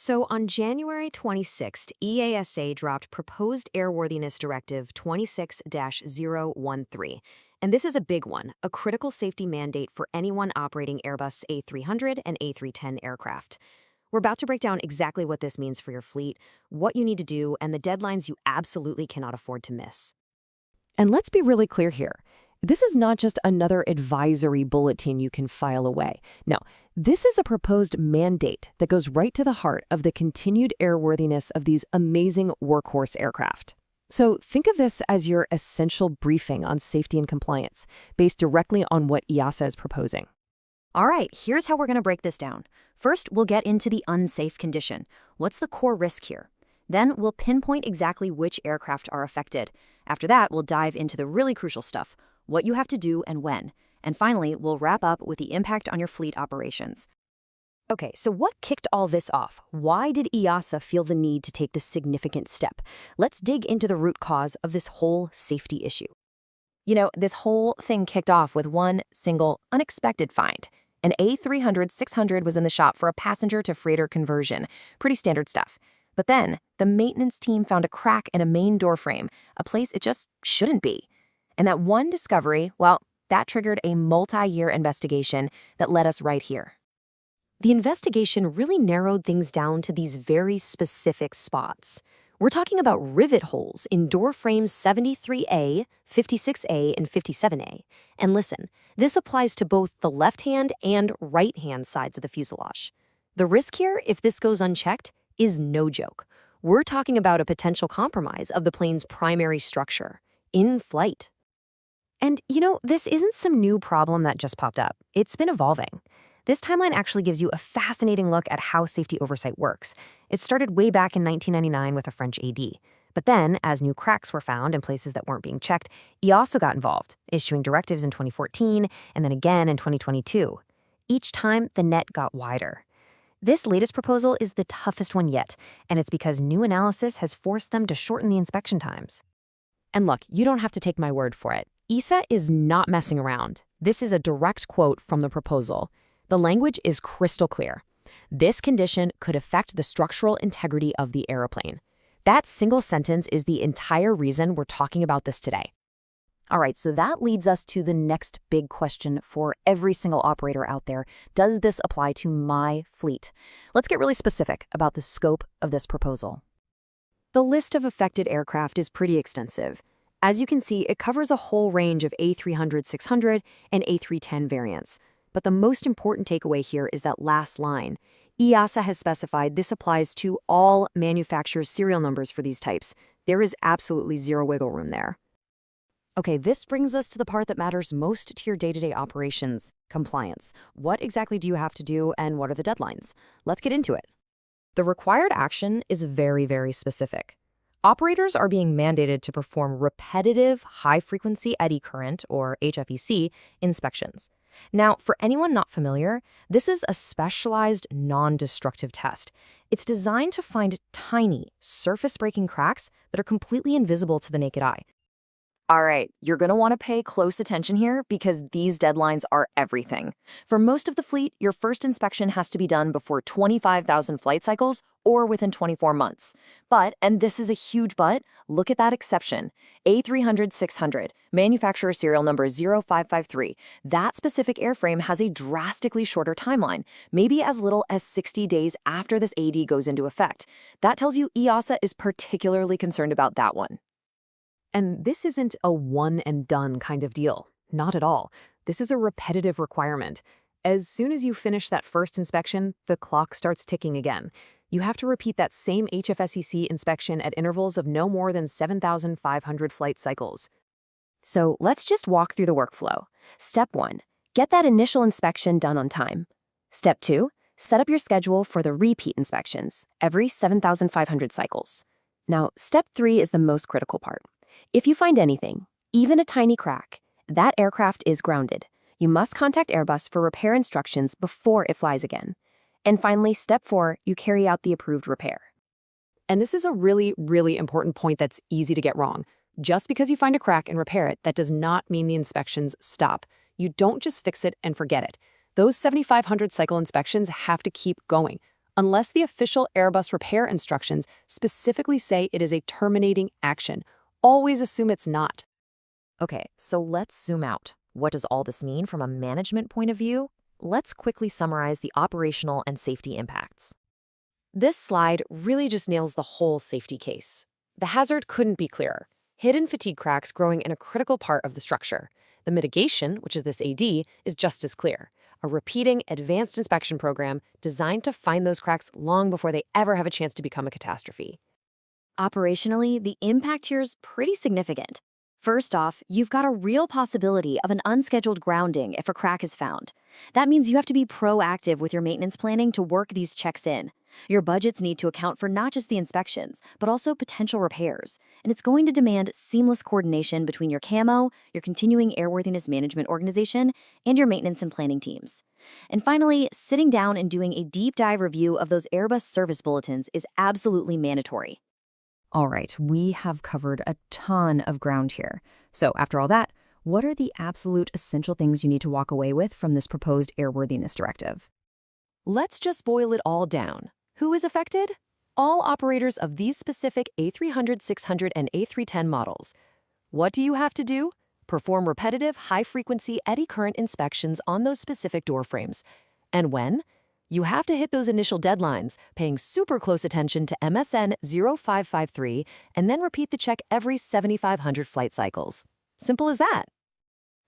So on January 26th, EASA dropped Proposed Airworthiness Directive 26-013. And this is a big one, a critical safety mandate for anyone operating Airbus A300 and A310 aircraft. We're about to break down exactly what this means for your fleet, what you need to do, and the deadlines you absolutely cannot afford to miss. And let's be really clear here. This is not just another advisory bulletin you can file away. No, this is a proposed mandate that goes right to the heart of the continued airworthiness of these amazing workhorse aircraft. So think of this as your essential briefing on safety and compliance, based directly on what EASA is proposing. All right, here's how we're going to break this down. First, we'll get into the unsafe condition. What's the core risk here? Then we'll pinpoint exactly which aircraft are affected. After that, we'll dive into the really crucial stuff, what you have to do and when. And finally, we'll wrap up with the impact on your fleet operations. Okay, so what kicked all this off? Why did EASA feel the need to take this significant step? Let's dig into the root cause of this whole safety issue. You know, this whole thing kicked off with one single unexpected find. An A300-600 was in the shop for a passenger-to-freighter conversion. Pretty standard stuff. But then, the maintenance team found a crack in a main door frame, a place it just shouldn't be. And that one discovery, well, that triggered a multi-year investigation that led us right here. The investigation really narrowed things down to these very specific spots. We're talking about rivet holes in door frames 73A, 56A, and 57A. And listen, this applies to both the left-hand and right-hand sides of the fuselage. The risk here, if this goes unchecked, is no joke. We're talking about a potential compromise of the plane's primary structure in flight. And, you know, this isn't some new problem that just popped up. It's been evolving. This timeline actually gives you a fascinating look at how safety oversight works. It started way back in 1999 with a French AD. But then, as new cracks were found in places that weren't being checked, EASA got involved, issuing directives in 2014 and then again in 2022. Each time, the net got wider. This latest proposal is the toughest one yet, and it's because new analysis has forced them to shorten the inspection times. And look, you don't have to take my word for it. EASA is not messing around. This is a direct quote from the proposal. The language is crystal clear. This condition could affect the structural integrity of the airplane. That single sentence is the entire reason we're talking about this today. All right, so that leads us to the next big question for every single operator out there. Does this apply to my fleet? Let's get really specific about the scope of this proposal. The list of affected aircraft is pretty extensive. As you can see, it covers a whole range of A300-600 and A310 variants. But the most important takeaway here is that last line. EASA has specified this applies to all manufacturers' serial numbers for these types. There is absolutely zero wiggle room there. Okay, this brings us to the part that matters most to your day-to-day operations, compliance. What exactly do you have to do and what are the deadlines? Let's get into it. The required action is very, very specific. Operators are being mandated to perform repetitive high-frequency eddy current, or HFEC, inspections. Now, for anyone not familiar, this is a specialized non-destructive test. It's designed to find tiny, surface-breaking cracks that are completely invisible to the naked eye. All right, you're going to want to pay close attention here because these deadlines are everything. For most of the fleet, your first inspection has to be done before 25,000 flight cycles or within 24 months. But, and this is a huge but, look at that exception. A300-600, manufacturer serial number 0553. That specific airframe has a drastically shorter timeline, maybe as little as 60 days after this AD goes into effect. That tells you EASA is particularly concerned about that one. And this isn't a one-and-done kind of deal. Not at all. This is a repetitive requirement. As soon as you finish that first inspection, the clock starts ticking again. You have to repeat that same HFEC inspection at intervals of no more than 7,500 flight cycles. So let's just walk through the workflow. Step 1, get that initial inspection done on time. Step 2, set up your schedule for the repeat inspections every 7,500 cycles. Now, step 3 is the most critical part. If you find anything, even a tiny crack, that aircraft is grounded. You must contact Airbus for repair instructions before it flies again. And finally, step 4, you carry out the approved repair. And this is a really, really important point that's easy to get wrong. Just because you find a crack and repair it, that does not mean the inspections stop. You don't just fix it and forget it. Those 7,500 cycle inspections have to keep going. unless the official Airbus repair instructions specifically say it is a terminating action. Always assume it's not. Okay, so let's zoom out. What does all this mean from a management point of view? Let's quickly summarize the operational and safety impacts. This slide really just nails the whole safety case. The hazard couldn't be clearer. Hidden fatigue cracks growing in a critical part of the structure. The mitigation, which is this AD, is just as clear. A repeating, advanced inspection program designed to find those cracks long before they ever have a chance to become a catastrophe. Operationally, the impact here is pretty significant. First off, you've got a real possibility of an unscheduled grounding if a crack is found. That means you have to be proactive with your maintenance planning to work these checks in. Your budgets need to account for not just the inspections, but also potential repairs. And it's going to demand seamless coordination between your CAMO, your continuing airworthiness management organization, and your maintenance and planning teams. And finally, sitting down and doing a deep dive review of those Airbus service bulletins is absolutely mandatory. All right, we have covered a ton of ground here. So after all that, what are the absolute essential things you need to walk away with from this proposed Airworthiness Directive? Let's just boil it all down. Who is affected? All operators of these specific A300-600 and A310 models. What do you have to do? Perform repetitive high-frequency eddy current inspections on those specific door frames. And when? You have to hit those initial deadlines, paying super close attention to MSN 0553, and then repeat the check every 7,500 flight cycles. Simple as that.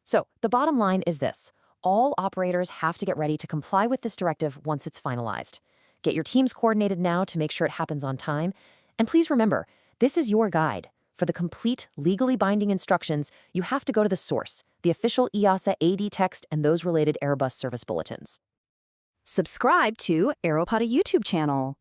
So the bottom line is this. All operators have to get ready to comply with this directive once it's finalized. Get your teams coordinated now to make sure it happens on time. And please remember, this is your guide. For the complete, legally binding instructions, you have to go to the source, the official EASA AD text and those related Airbus service bulletins. Subscribe to Aeropoda YouTube channel.